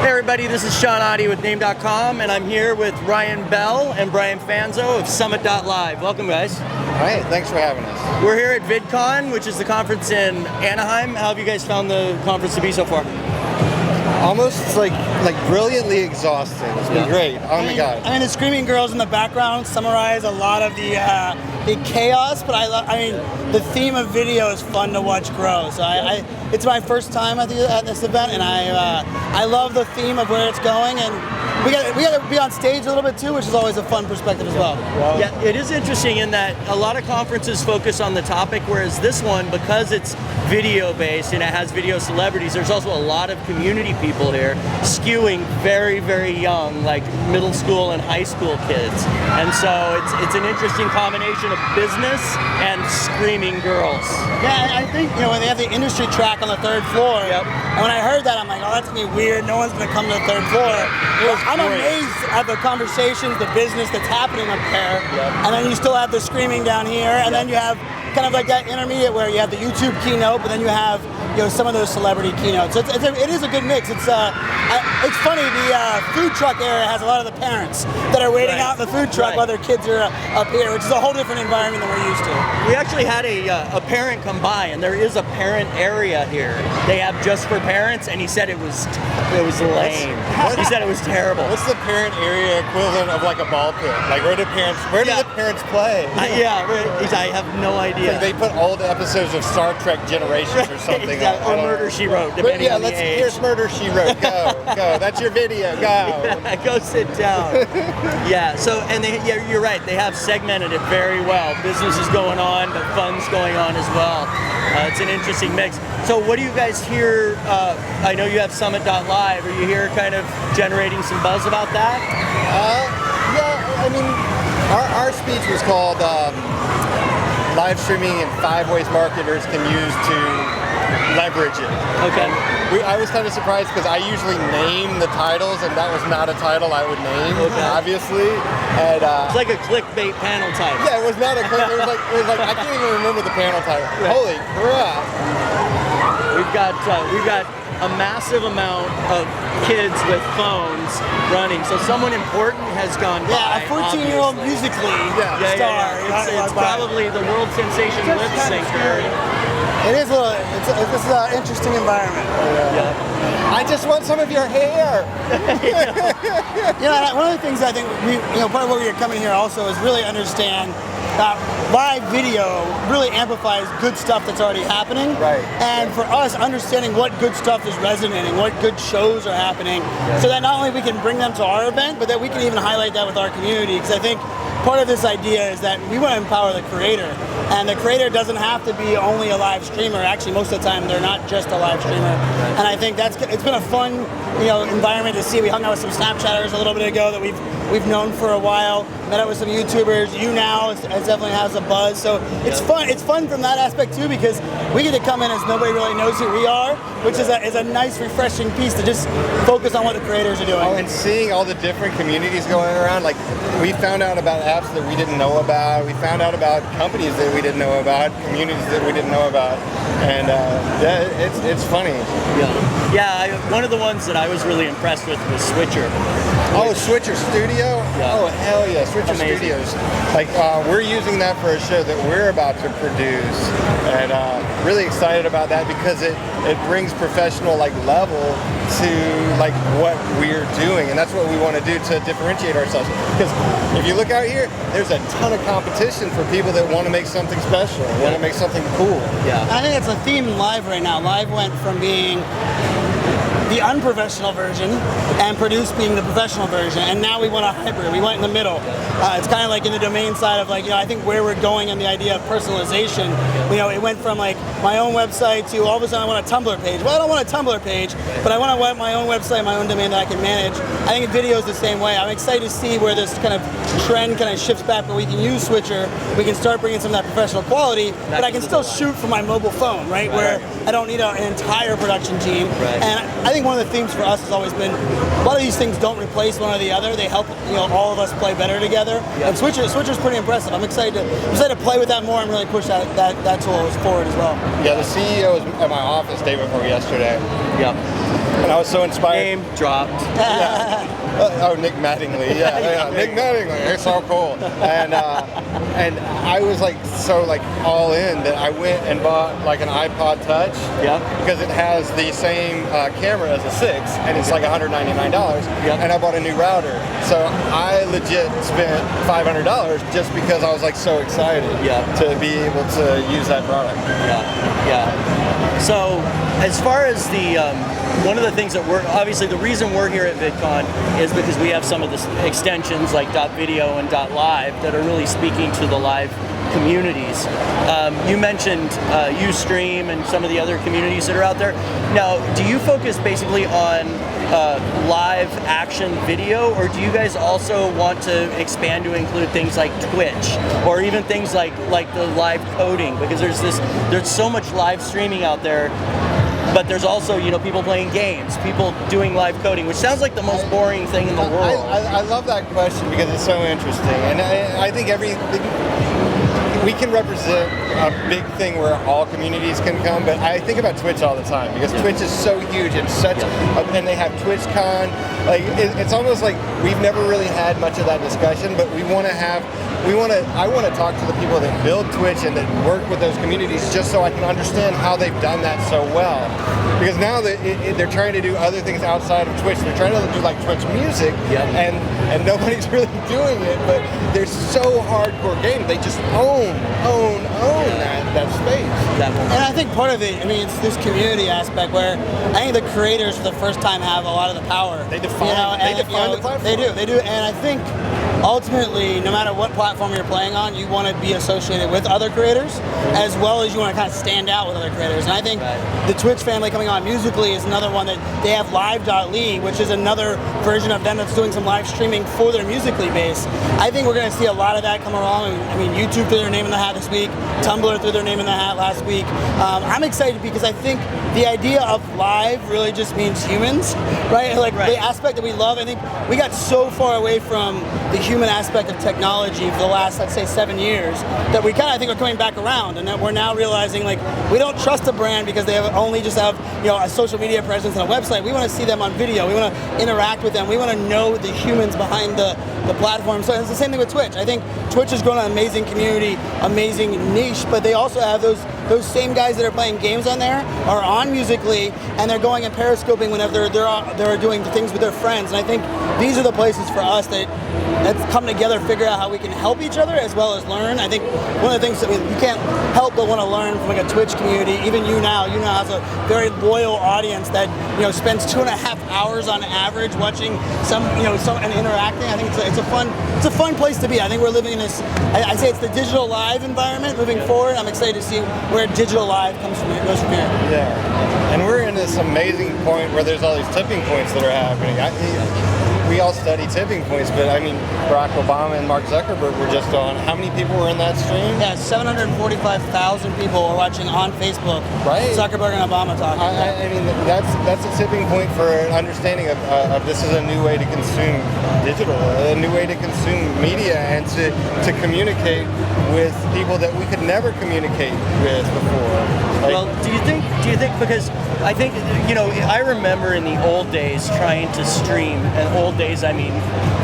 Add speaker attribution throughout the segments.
Speaker 1: Hey everybody, this is Sean Oddie with Name.com, and I'm here with Ryan Bell and Brian Fanzo of Summit.live. Welcome, guys.
Speaker 2: All right, thanks for having us.
Speaker 1: We're here at VidCon, which is the conference in Anaheim. How have you guys found the conference to be so far?
Speaker 2: Almost like brilliantly exhausting. It's been great. Oh my god.
Speaker 3: I mean, the screaming girls in the background summarize a lot of the chaos, but I mean, the theme of video is fun to watch grow. So it's my first time at this event, and I love the theme of where it's going, and we got to be on stage a little bit too, which is always a fun perspective as well.
Speaker 1: Yeah, it is interesting in that a lot of conferences focus on the topic, whereas this one, because it's video based and it has video celebrities, there's also a lot of community people here, skewing very, very young, like middle school and high school kids. And so it's an interesting combination of business and screaming girls.
Speaker 3: Yeah, I think, when they have the industry track on the third floor, and when I heard that, I'm like, oh, that's gonna be weird. No one's gonna come to the third floor. I'm amazed at the conversations, the business that's happening up there. And then you still have the screaming down here, and then you have kind of like that intermediate where you have the YouTube keynote, but then you have some of those celebrity keynotes. So it is a good mix. It's funny. The food truck area has a lot of the parents that are waiting out in the food truck while their kids are up here, which is a whole different environment than we're used to.
Speaker 1: We actually had a parent come by, and there is a parent area here. They have just for parents, and he said it was lame. He said it was terrible.
Speaker 2: What's the parent area equivalent of like a ball pit? Like where do the parents play?
Speaker 1: I have no idea.
Speaker 2: Like they put all the episodes of Star Trek Generations or something.
Speaker 1: Or Murder, She Wrote, depending on the age.
Speaker 2: Here's Murder, She Wrote. Go. That's your video. Go.
Speaker 1: Yeah, go sit down. Yeah. So, and you're right. They have segmented it very well. Business is going on, but fun's going on as well. It's an interesting mix. So, what do you guys hear? I know you have Summit.live. Are you here, kind of generating some buzz about that?
Speaker 2: Yeah. I mean, our speech was called live streaming and 5 ways marketers can use to leverage it.
Speaker 1: Okay.
Speaker 2: I was kind of surprised because I usually name the titles, and that was not a title I would name, obviously. And
Speaker 1: it's like a clickbait panel title.
Speaker 2: Yeah, it was not a clickbait. It was like I can't even remember the panel title. Right. Holy crap!
Speaker 1: We've got a massive amount of kids with phones running. So someone important has gone by.
Speaker 3: Yeah, a 14-year-old Musical.ly star.
Speaker 1: Yeah. It's probably the world sensation lip syncer.
Speaker 3: It is this is an interesting environment.
Speaker 2: I just want some of your hair.
Speaker 3: One of the things I think part of what we're coming here also is really understand that live video really amplifies good stuff that's already happening.
Speaker 2: Right.
Speaker 3: And for us, understanding what good stuff is resonating, what good shows are happening, so that not only we can bring them to our event, but that we can even highlight that with our community. Because I think part of this idea is that we want to empower the creator, and the creator doesn't have to be only a live streamer. Actually, most of the time, they're not just a live streamer. And I think it's been a fun, environment to see. We hung out with some Snapchatters a little bit ago that we've known for a while. Met up with some YouTubers. YouNow definitely has a buzz. So it's fun. It's fun from that aspect too, because we get to come in as nobody really knows who we are, which is a nice, refreshing piece to just focus on what the creators are doing.
Speaker 2: Oh, and seeing all the different communities going around. Like we found out about apps that we didn't know about. We found out about companies that we didn't know about, communities that we didn't know about, and it's funny.
Speaker 1: Yeah. One of the ones that I was really impressed with was Switcher.
Speaker 2: Oh, Switcher Studio?
Speaker 1: Yeah.
Speaker 2: Oh, hell yeah, Switcher Studios. Like, we're using that for a show that we're about to produce, and really excited about that because it brings professional level to what we're doing, and that's what we want to do to differentiate ourselves. Because if you look out here, there's a ton of competition for people that want to make something special, want to make something cool.
Speaker 1: Yeah.
Speaker 3: I think it's a theme in Live right now. Live went from being the unprofessional version and Produce being the professional version, and now we want a hybrid. We went in the middle. It's kind of like in the domain side of I think where we're going in the idea of personalization. It went from my own website to all of a sudden I want a Tumblr page. Well, I don't want a Tumblr page, but I want my own website, my own domain that I can manage. I think video is the same way. I'm excited to see where this kind of trend kind of shifts back, where we can use Switcher, we can start bringing some of that professional quality, but I can still shoot from my mobile phone, right? Where I don't need an entire production team. And I think one of the themes for us has always been a lot of these things don't replace one or the other. They help all of us play better together. And Switcher's pretty impressive. I'm excited to play with that more and really push that tool forward as well.
Speaker 2: Yeah, the CEO was at my office day before yesterday.
Speaker 1: Yeah.
Speaker 2: and I was so inspired.
Speaker 1: Name dropped.
Speaker 2: Oh, Nick Mattingly, yeah, Nick Mattingly, it's so cool. And I was like so like all in that I went and bought like an iPod Touch, because it has the same camera as a 6, and it's like $199. And I bought a new router, so I legit spent $500 just because I was like so excited to be able to use that product.
Speaker 1: So as far as the one of the things that we're obviously the reason we're here at VidCon is because we have some of the extensions like .video and .live that are really speaking to the live communities. You mentioned Ustream and some of the other communities that are out there. Now, do you focus basically on live action video, or do you guys also want to expand to include things like Twitch or even things like the live coding? Because there's so much live streaming out there. But there's also, people playing games, people doing live coding, which sounds like the most boring thing in the world.
Speaker 2: I love that question because it's so interesting, and I think we can represent a big thing where all communities can come, but I think about Twitch all the time because Twitch is so huge and and they have TwitchCon. Like it's almost like we've never really had much of that discussion, but I want to talk to the people that build Twitch and that work with those communities just so I can understand how they've done that so well. Because now they're trying to do other things outside of Twitch. They're trying to do like Twitch music, and nobody's really doing it, but they're so hardcore games. They just own that space.
Speaker 3: And I think part of it, it's this community aspect where I think the creators for the first time have a lot of the power.
Speaker 2: They define the platform.
Speaker 3: They do. And I think ultimately, no matter what platform you're playing on, you want to be associated with other creators, as well as you want to kind of stand out with other creators. And I think the Twitch family coming on Musically is another one that they have Live.ly, which is another version of them that's doing some live streaming for their Musically base. I think we're going to see a lot of that come along. YouTube threw their name in the hat this week. Tumblr threw their name in the hat last week. I'm excited because I think the idea of live really just means humans, right? The aspect that we love. I think we got so far away from the human aspect of technology for the last, let's say, 7 years that we kind of, I think, are coming back around, and that we're now realizing we don't trust a brand because they only just have a social media presence and a website. We want to see them on video. We want to interact with them. We want to know the humans behind the platform. So it's the same thing with Twitch. I think Twitch has grown an amazing community, amazing niche, but they also have those same guys that are playing games on there are on Musically, and they're going and periscoping whenever they're doing things with their friends. And I think these are the places for us that let's come together, figure out how we can help each other as well as learn. I think one of the things that you can't help but want to learn from a Twitch community. Even you now has a very loyal audience that spends 2.5 hours on average watching some and interacting. I think it's a fun place to be. I think we're living in this. I say it's the digital live environment moving forward. I'm excited to see where digital live goes from here.
Speaker 2: Yeah, and we're in this amazing point where there's all these tipping points that are happening. We all study tipping points, but Barack Obama and Mark Zuckerberg were just on. How many people were in that stream?
Speaker 3: Yeah, 745,000 people were watching on Facebook.
Speaker 2: Right.
Speaker 3: Zuckerberg and Obama talking.
Speaker 2: That's a tipping point for an understanding of this is a new way to consume digital, a new way to consume media, and to communicate with people that we could never communicate with before.
Speaker 1: Well, do you think because I think I remember in the old days trying to stream, and old days I mean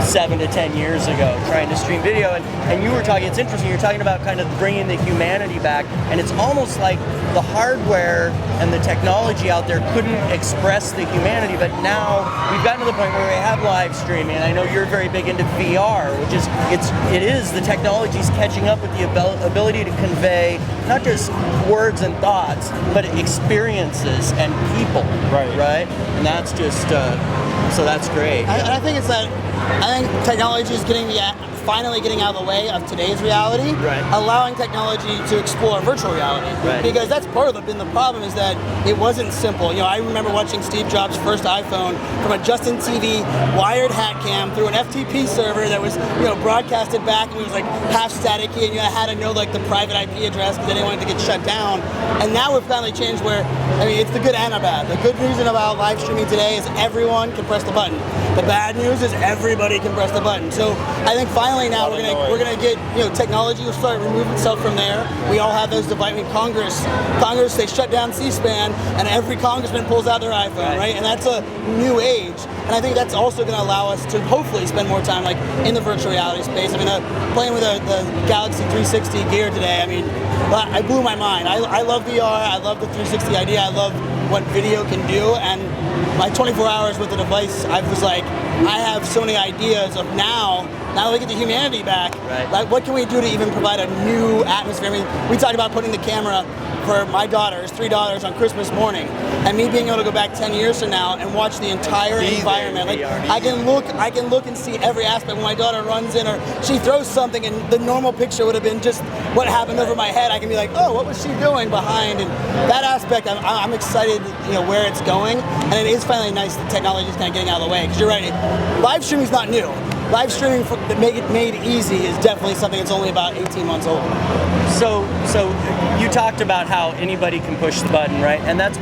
Speaker 1: 7 to 10 years ago, trying to stream video, and you were talking, it's interesting, you're talking about kind of bringing the humanity back, and it's almost like the hardware and the technology out there couldn't express the humanity, but now we've gotten to the point where we have live streaming, and I know you're very big into VR, which is, the technology's catching up with the ability to convey not just words and thoughts, but experiences and people, right? And that's just, so that's great.
Speaker 3: I think I think technology is finally getting out of the way of today's reality, allowing technology to explore virtual reality. Because that's part of the problem is that it wasn't simple. I remember watching Steve Jobs' first iPhone from a Justin TV wired hat cam through an FTP server that was broadcasted back, and it was half staticky, and you had to know the private IP address because they didn't want it to get shut down. And now we've finally changed where, it's the good and the bad. The good news about live streaming today is everyone can press the button. The bad news is everybody can press the button. So I think finally finally now
Speaker 2: lot of
Speaker 3: we're gonna get, you know, technology will start removing itself from there. We all have those devices. I mean, Congress they shut down C-SPAN, and every congressman pulls out their iPhone, right? And that's a new age. And I think that's also going to allow us to hopefully spend more time like in the virtual reality space. I mean, playing with the Galaxy 360 gear today, I mean, I blew my mind. I love VR. I love the 360 idea. I love what video can do. And my 24 hours with the device, I was like, I have so many ideas of now that we get the humanity back,
Speaker 1: right.
Speaker 3: Like what can we do to even provide a new atmosphere? I mean, we talked about putting the camera for my daughters, 3 daughters, on Christmas morning, and me being able to go back 10 years from now and watch the entire environment. Like I can look and see every aspect. When my daughter runs in or she throws something, and the normal picture would have been just what happened over my head, I can be like, oh, what was she doing behind? And that aspect, I'm excited, you know, where it's going, and it is finally nice that technology is kind of getting out of the way. Because you're right, live streaming is not new. Live streaming that make it made easy is definitely something that's only about 18 months old.
Speaker 1: So you talked about how anybody can push the button, right? And that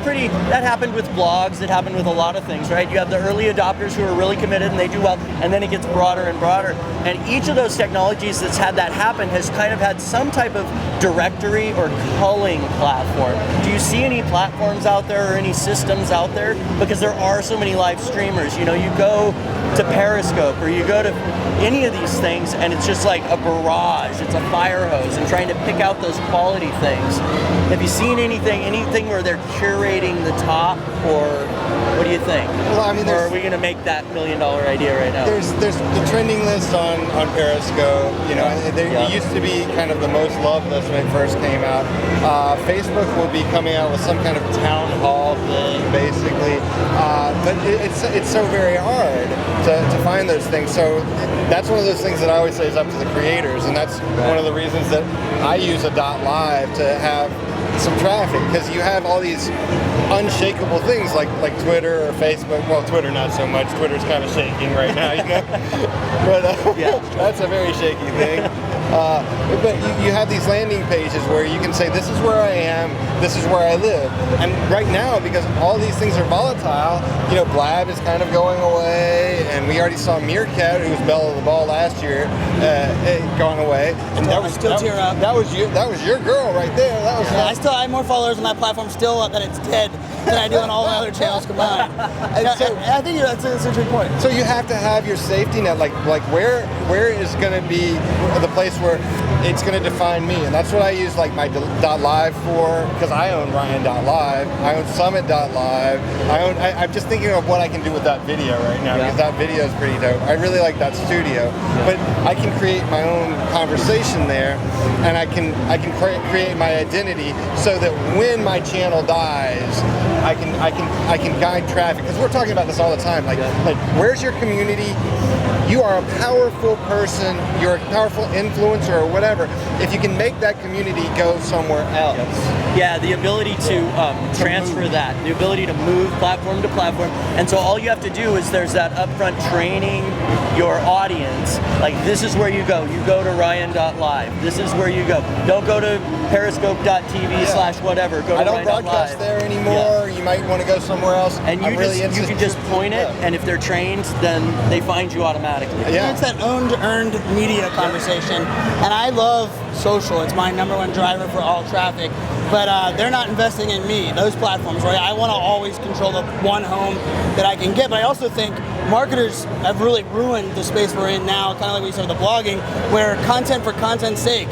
Speaker 1: happened with blogs, it happened with a lot of things, right? You have the early adopters who are really committed and they do well, and then it gets broader and broader. And each of those technologies that's had that happen has kind of had some type of directory or culling platform. Do you see any platforms out there or any systems out there? Because there are so many live streamers. You know, you go to Periscope or you go to any of these things and it's just like a barrage, it's a fire hose, and trying to pick out those quality things. Have you seen anything where they're curating the top, or what do you think?
Speaker 2: Well, I mean,
Speaker 1: or are we going to make that $1 million idea right now?
Speaker 2: There's the trending list on Periscope. You know, it used to be kind of the most loved list when it first came out. Facebook will be coming out with some kind of town hall thing, basically. But it's so very hard to find those things. So that's one of those things that I always say is up to the creators, and that's one of the reasons that I use a .live to have some traffic, because you have all these unshakable things like Twitter or Facebook. Well, Twitter not so much. Twitter's kind of shaking right now, you know. But that's a very shaky thing. But you have these landing pages where you can say, this is where I am, this is where I live. And right now, because all these things are volatile, you know, Blab is kind of going away, and we already saw Meerkat, who was belle of the ball last year, going away. And that was your girl right there. That was
Speaker 3: I still have more followers on that platform still that it's dead than I do on all my other channels combined. And I think that's a good point.
Speaker 2: So you have to have your safety net, like where is going to be the place where it's going to define me, and that's what I use like my .live for, because I own Ryan.live, I own Summit.live, I'm just thinking of what I can do with that video right now, because that video is pretty dope. I really like that studio, but I can create my own conversation there, and I can create my identity so that when my channel dies, I can guide traffic, because we're talking about this all the time. Like where's your community? You are a powerful person, you're a powerful influencer or whatever, if you can make that community go somewhere else.
Speaker 1: Yeah, the ability to transfer that, the ability to move platform to platform. And so all you have to do is there's that upfront training your audience. Like, this is where you go. You go to Ryan.live. This is where you go. Don't go to periscope.tv/whatever. Go to
Speaker 2: I don't
Speaker 1: Ryan.live.
Speaker 2: broadcast there anymore. You might want to go somewhere else.
Speaker 1: And you can just point it, and if they're trained, then they find you automatically.
Speaker 3: Yeah. It's that earned media conversation, and I love social. It's my #1 driver for all traffic, but they're not investing in me, those platforms, right? I want to always control the one home that I can get, but I also think marketers have really ruined the space we're in now, kind of like we said with the blogging, where content for content's sake.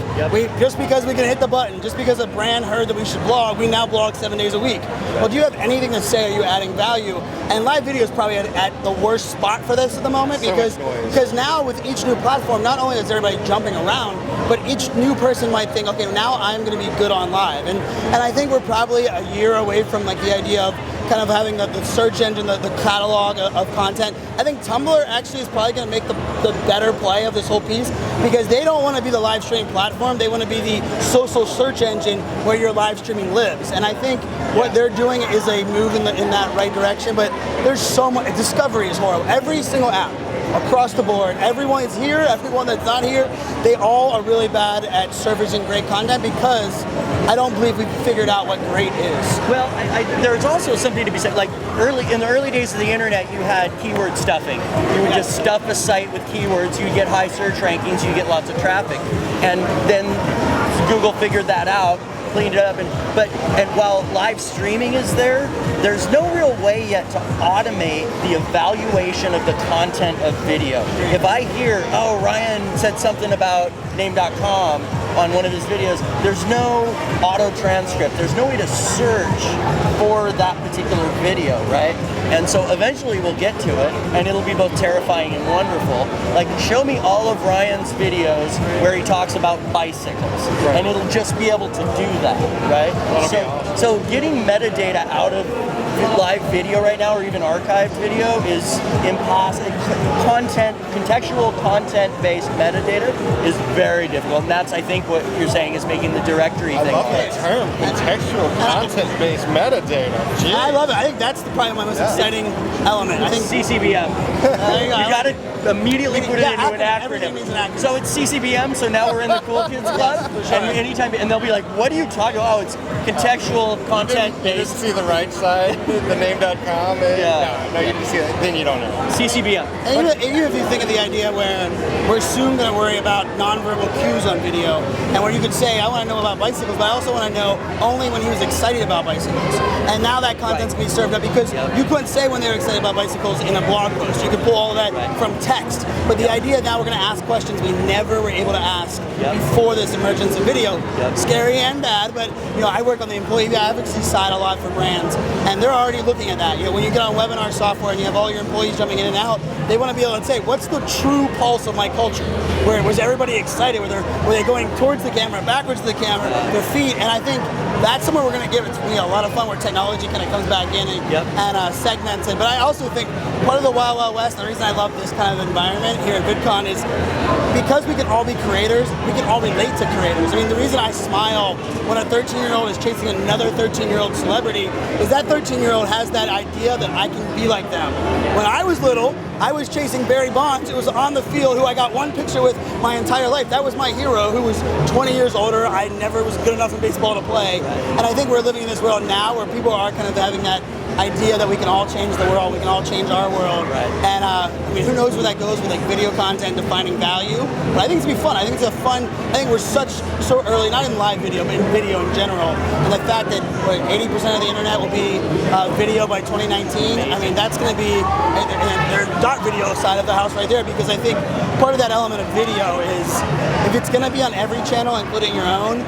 Speaker 3: Just because we can hit the button, just because a brand heard that we should blog, we now blog 7 days a week. Well, do you have anything to say? Are you adding value? And live video is probably at the worst spot for this at the moment, because now with each new platform, not only is everybody jumping around, but each new person might think, okay, now I'm going to be good on live. And I think we're probably a year away from like the idea of kind of having the search engine, the catalog of content. I think Tumblr actually is probably going to make the better play of this whole piece, because they don't want to be the live streaming platform. They want to be the social search engine where your live streaming lives. And I think what they're doing is a move in that right direction, but there's so much. Discovery is horrible. Every single app across the board. Everyone is here, everyone that's not here, they all are really bad at surfacing great content because I don't believe we've figured out what great is.
Speaker 1: Well, there's also something to be said. Like in the early days of the internet, you had keyword stuffing. You would just stuff a site with keywords. You'd get high search rankings. You'd get lots of traffic, and then Google figured that out, cleaned it up, and while live streaming is there's no real way yet to automate the evaluation of the content of video. If I hear, oh, Ryan said something about name.com on one of his videos, there's no auto transcript. There's no way to search for that particular video, right? And so eventually we'll get to it, and it'll be both terrifying and wonderful. Like, show me all of Ryan's videos where he talks about bicycles, and it'll just be able to do that, right? So getting metadata out of live video right now, or even archived video, is impossible. Contextual content-based metadata is very difficult, and that's, I think, what you're saying is making the directory thing.
Speaker 2: I love that term, contextual content-based metadata. Jeez.
Speaker 3: I love it. I think that's probably my most exciting element. I think
Speaker 1: CCBM.
Speaker 3: you
Speaker 1: got to immediately put it into an
Speaker 3: Everything needs an acronym.
Speaker 1: So it's CCBM, so now we're in the Cool Kids Club, and anytime, and they'll be like, what are you talking about? Oh, it's contextual
Speaker 2: You
Speaker 1: content-based.
Speaker 2: just see the right side, the name.com, and no, you just see that, then you don't know.
Speaker 1: CCBM.
Speaker 3: And even if you think of the idea where we're soon going to worry about nonverbal cues on video, and where you could say, I want to know about bicycles, but I also want to know only when he was excited about bicycles. And now that content's going to be served up because you couldn't say when they were excited about bicycles in a blog post. You could pull all of that from text. But the idea now we're going to ask questions we never were able to ask before this emergence of video. Scary and bad, but I work on the employee advocacy side a lot for brands, and they're already looking at that. When you get on webinar software and you have all your employees jumping in and out, they want to be able to say, what's the true pulse of my culture? Where was everybody excited? Were they going towards the camera, backwards to the camera, their feet? And I think that's somewhere we're going to give it to me a lot of fun, where technology kind of comes back in and segments it. But I also think part of the Wild Wild West, and the reason I love this kind of environment here at VidCon, is because we can all be creators, we can all relate to creators. I mean, the reason I smile when a 13-year-old is chasing another 13-year-old celebrity is that 13-year-old has that idea that I can be like them. When I was little, I was chasing Barry Bonds, who was on the field, who I got one picture with my entire life. That was my hero, who was 20 years older. I never was good enough in baseball to play. And I think we're living in this world now where people are kind of having that idea that we can all change the world, we can all change our world. And I mean, who knows where that goes with like video content defining value. But I think it's going to be fun. I think it's I think we're so early, not in live video, but in video in general. And the fact that 80% of the internet will be video by 2019, I mean, that's going to be their dot video side of the house right there, because I think part of that element of video is if it's going to be on every channel, including your own,